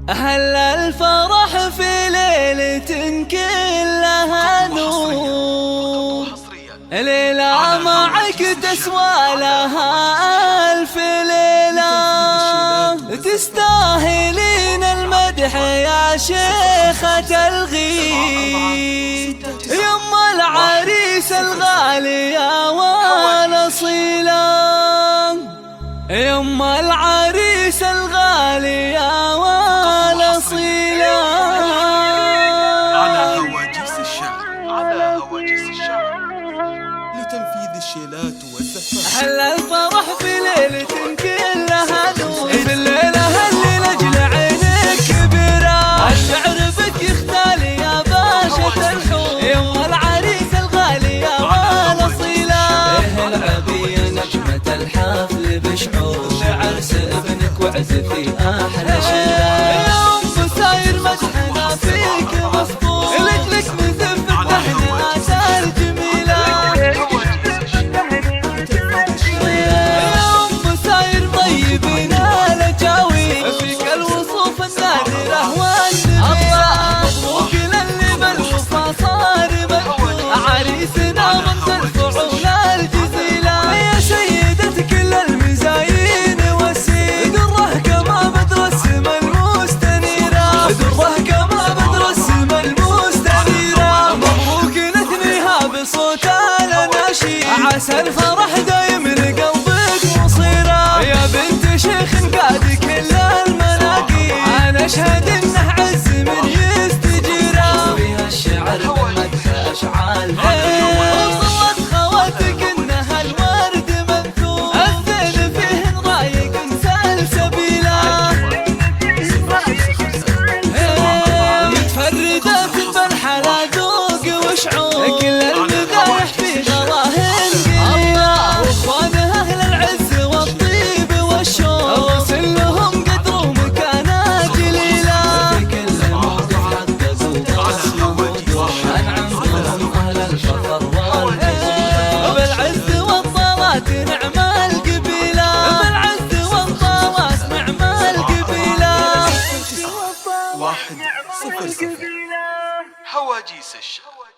أهل الفرح في ليلة كلها نور، ليلة معك تسوى لها ألف ليلة، تستاهلين المدح يا شيخة الغيد، يم العريس الغالي يا والأصيلة، يم العريس الغالي يا والأصيلة. على هواجيس الشعر لتنفيذ الشيلات والزفات. أهل الفرح في ليلة كلها نور، في الليلة اللي لأجل عينك كبيرة، الشعر بك يختالي يا باشا الحور، يوم العريس الغالي يا والأصيلة، العبي يا نجمة الحفل بشعور، عرس ابنك واعزفي أحلى شيلة، يوم ساير مدحنا فيك مسطور، لك نزف التهنئات الجميلة، طيبين الأجاوي فيك الوصوف النادرة والنبيلة، مبروك للي بالوفا صار مكتوب، عريسنا من الفعول الجزيلة، يا سيدة كل المزايين والسيد، دره كما بدر السما المستنيرة، دره كما بدر السما المستنيرة، مبروك نثنيها بصوت الأناشيد، عسى الفرح دايم لقلبك مصيرة، يا بنت شيخ قاد كل المناقيب، انا اشهد انه عز من يستجيره، فيها الشعر بمدح اشعال وصوت خواتك انها الورد منثور، الزين فيه رايق سلسبيله، متفردات بالحلا ذوق وشعور، كل المدايح في غراهن قليله، واخوانها اهل العز والطيب والشوق، وصل لهم قدر ومكانه جليله، في كل موقف حققوا بصمه، انعمتهم اهل الفخر والفضيله، بالعز والطارات نعم القبيله، بالعز والطارات نعم القبيله. 1-0-0 هواجيس الشعر.